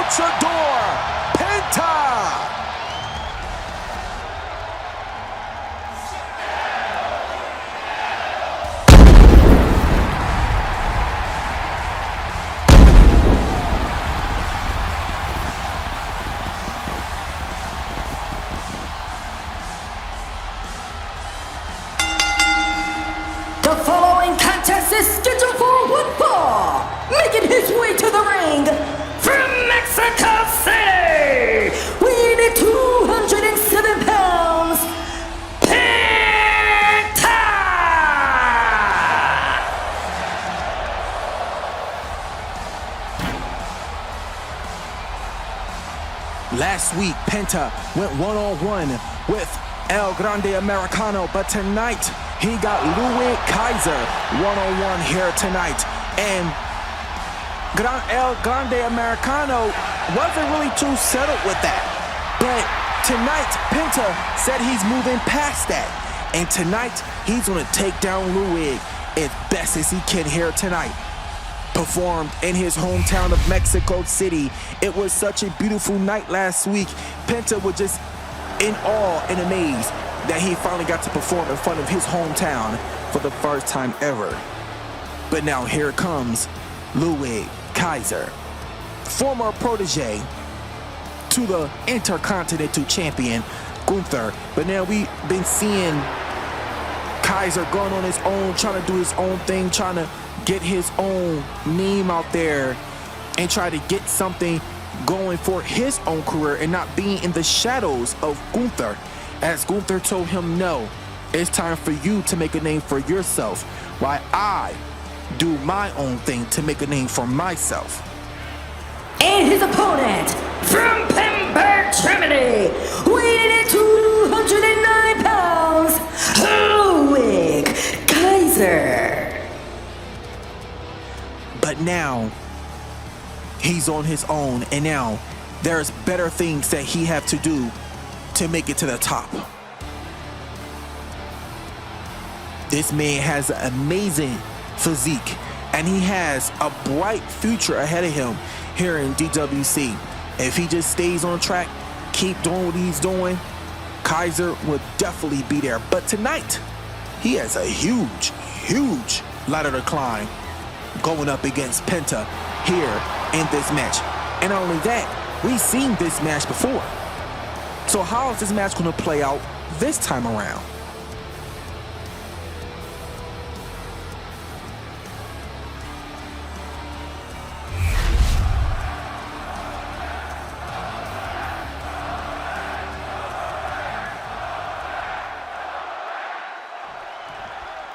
luchador, Penta. The following contest is scheduled for one fall. Making his way to the ring from Mexico City, weighing in 207 pounds, Penta! Last week, Penta went one-on-one with El Grande Americano, but tonight he got Ludwig Kaiser one-on-one here tonight. And El Grande Americano wasn't really too settled with that. But tonight, Penta said he's moving past that. And tonight, he's going to take down Ludwig as best as he can here tonight. Performed in his hometown of Mexico City. It was such a beautiful night last week. Penta was just in awe and amazed that he finally got to perform in front of his hometown for the first time ever. But now here comes Ludwig Kaiser, former protege to the Intercontinental Champion Gunther. But now we've been seeing Kaiser going on his own, trying to do his own thing, trying to get his own name out there and try to get something going for his own career and not being in the shadows of Gunther. As Gunther told him, no, it's time for you to make a name for yourself while I do my own thing to make a name for myself. And his opponent from Pemberg, Germany, weighing in 209 pounds, Ludwig Kaiser. But now he's on his own, and now there's better things that he have to do to make it to the top. This man has an amazing physique, and he has a bright future ahead of him here in DWC. If he just stays on track, keep doing what he's doing, Kaiser will definitely be there. But tonight, he has a huge, huge ladder to climb going up against Penta here in this match. And not only that, we've seen this match before. So how is this match going to play out this time around?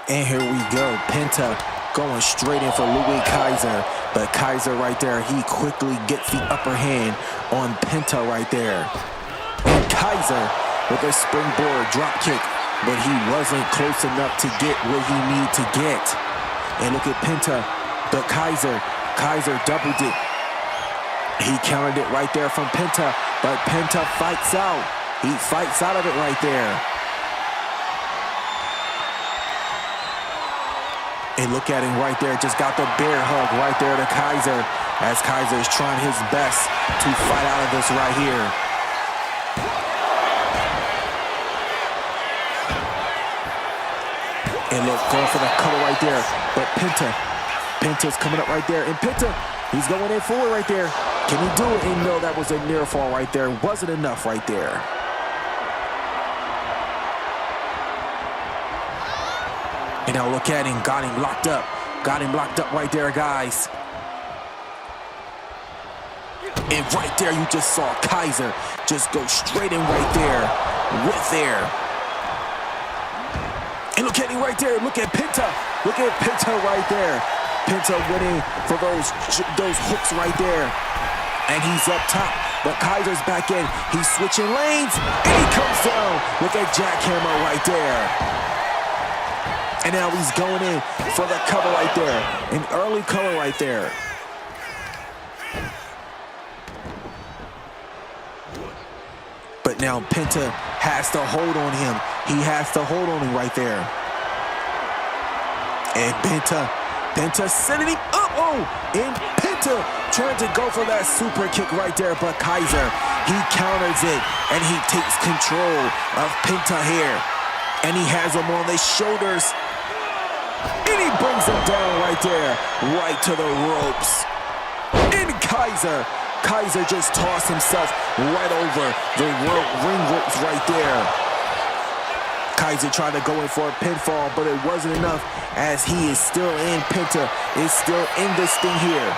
And here we go, Penta going straight in for Ludwig Kaiser, but Kaiser right there, he quickly gets the upper hand on Penta right there. And Kaiser with a springboard drop kick, but he wasn't close enough to get where he needed to get. And look at Penta, but Kaiser doubled it. He countered it right there from Penta, but Penta fights out. He fights out of it right there. And look at him right there, just got the bear hug right there to Kaiser, as Kaiser is trying his best to fight out of this right here. And look, going for the cover right there, but Penta's coming up right there, and Penta, he's going in forward right there. Can he do it? And no, that was a near fall right there. Wasn't enough right there. And now look at him, got him locked up. Got him locked up right there, guys. And right there, you just saw Kaiser just go straight in right there, with there. And look at him right there, look at Penta. Look at Penta right there. Penta winning for those hooks right there. And he's up top, but Kaiser's back in. He's switching lanes, and he comes down with a jackhammer right there. And now he's going in for the cover right there. An early cover right there. But now Penta has to hold on him. He has to hold on him right there. And Penta setting him up. Oh, and Penta trying to go for that super kick right there, but Kaiser, he counters it, and he takes control of Penta here. And he has him on his shoulders. And he brings him down right there, right to the ropes. And Kaiser just tossed himself right over the ring ropes right there. Kaiser tried to go in for a pinfall, but it wasn't enough as he is still in. Penta is still in this thing here.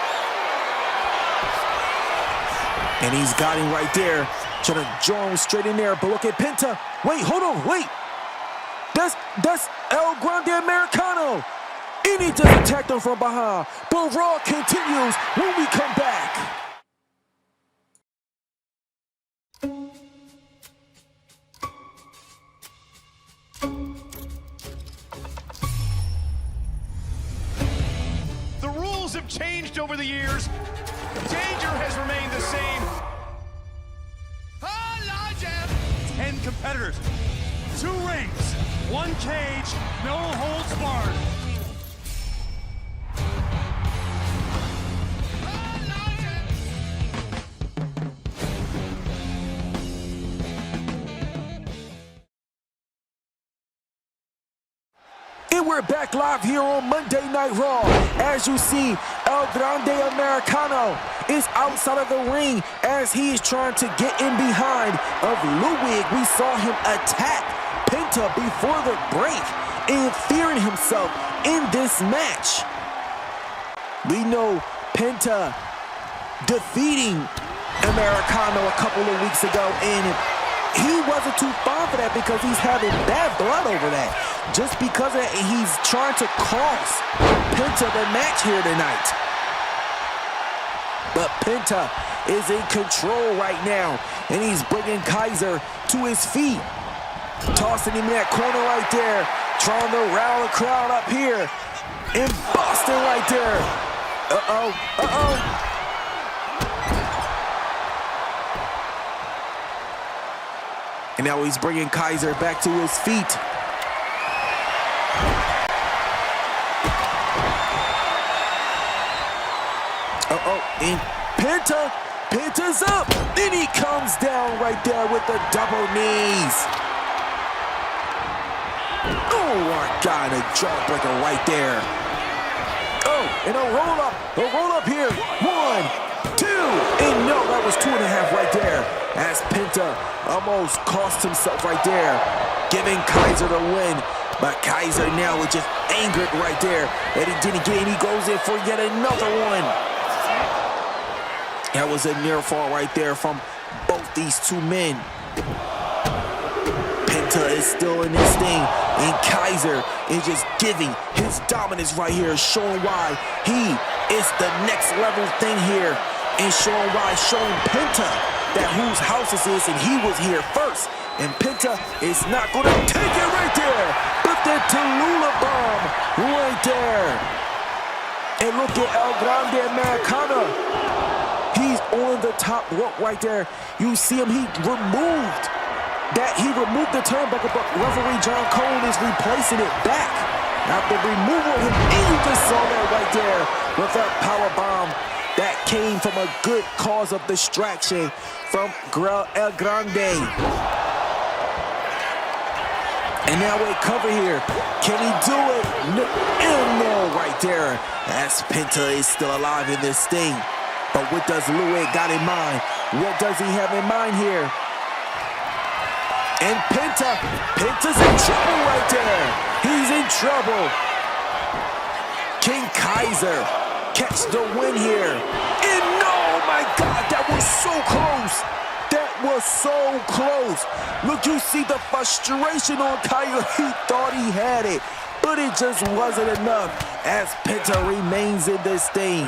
And he's got him right there, trying to draw him straight in there. But look at Penta. Wait, hold on, wait. That's El Grande Americano. And he just attacked him from behind. But Raw continues when we come back. The rules have changed over the years. Danger has remained the same. 10 competitors, 2 rings, 1 cage, no holds barred. And we're back live here on Monday Night Raw. As you see, El Grande Americano is outside of the ring as he is trying to get in behind of Ludwig. We saw him attack Penta before the break, interfering himself in this match. We know Penta defeating Americano a couple of weeks ago, and he wasn't too far for that because he's having bad blood over that. Just because of that, he's trying to cost Penta the match here tonight. But Penta is in control right now, and he's bringing Kaiser to his feet. Tossing him in that corner right there, trying to rile the crowd up here. And Boston right there. Uh-oh. And now he's bringing Kaiser back to his feet. And Penta's up. Then he comes down right there with the double knees. Oh my God, a jawbreaker right there. Oh, and a roll up here. 1, 2, and no, that was 2.5 right there. As Penta almost cost himself right there, giving Kaiser the win. But Kaiser now is just angered right there that he didn't get, and he goes in for yet another one. That was a near fall right there from both these two men. Penta is still in this thing, and Kaiser is just giving his dominance right here, showing why he is the next level thing here, and showing Penta that whose house this is, and he was here first. And Penta is not going to take it right there, but the Tallulah bomb right there. And look at El Grande Americano. He's on the top rope right there. You see him, he removed the turnbuckle, but referee John Cone is replacing it back. After removal of him, and you just saw that right there with that power bomb that came from a good cause of distraction from El Grande. And now we cover here. Can he do it? No, right there. As Penta is still alive in this thing. But what does Ludwig got in mind? What does he have in mind here? And Penta's in trouble right there. He's in trouble. Can Kaiser catch the win here? And no, my God, that was so close. That was so close. Look, you see the frustration on Kaiser. He thought he had it, but it just wasn't enough as Penta remains in this thing.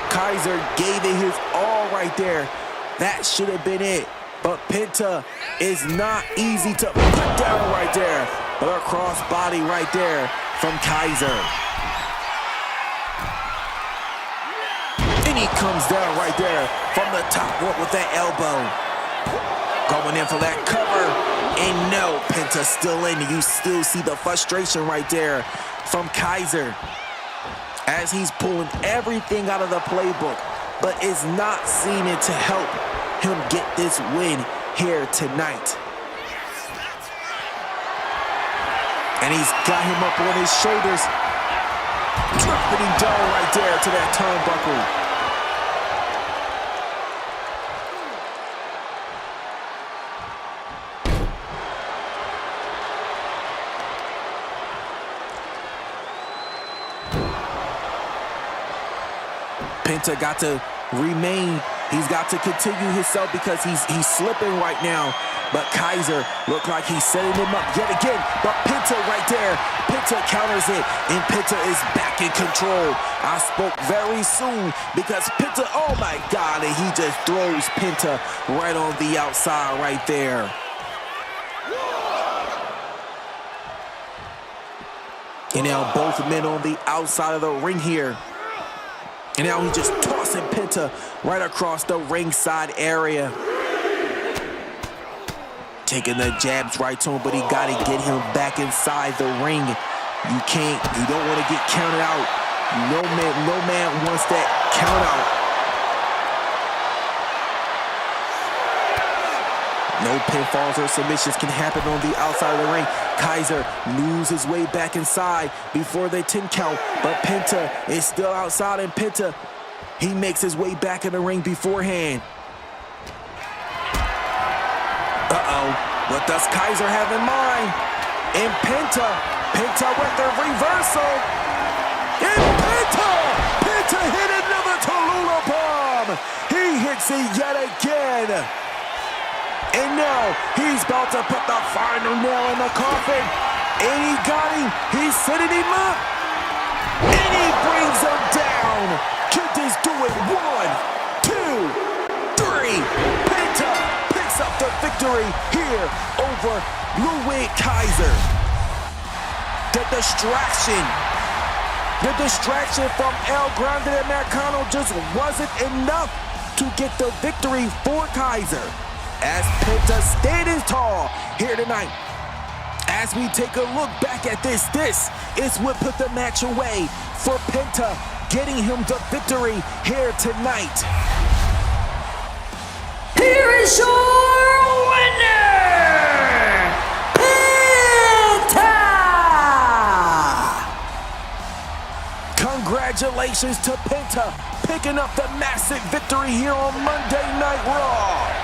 Kaiser gave it his all right there. That should have been it. But Penta is not easy to put down right there. But a cross body right there from Kaiser. And he comes down right there from the top rope with that elbow. Going in for that cover. And no, Penta's still in. You still see the frustration right there from Kaiser. as he's pulling everything out of the playbook, but it's not seeming to help him get this win here tonight. And he's got him up on his shoulders, dropping him down right there to that turnbuckle. Penta got to remain. He's got to continue himself because he's slipping right now. But Kaiser looked like he's setting him up yet again. But Penta right there. Penta counters it, and Penta is back in control. I spoke very soon because Penta, oh my God, and he just throws Penta right on the outside right there. And now both men on the outside of the ring here. And now he's just tossing Penta right across the ringside area. Taking the jabs right to him, but he got to get him back inside the ring. You don't want to get counted out. No man wants that count out. No pinfalls or submissions can happen on the outside of the ring. Kaiser moves his way back inside before the 10 count, but Penta is still outside, and Penta, he makes his way back in the ring beforehand. What does Kaiser have in mind? And Penta with the reversal. And Penta hit another Tallulah bomb. He hits it yet again. And now he's about to put the final nail in the coffin. And he got him. He's setting him up. And he brings him down. Could this do it? 1, 2, 3. Penta picks up the victory here over Ludwig Kaiser. The distraction from El Grande Americano just wasn't enough to get the victory for Kaiser. As Penta standing tall here tonight. As we take a look back at this is what put the match away for Penta, getting him the victory here tonight. Here is your winner, Penta! Congratulations to Penta, picking up the massive victory here on Monday Night Raw.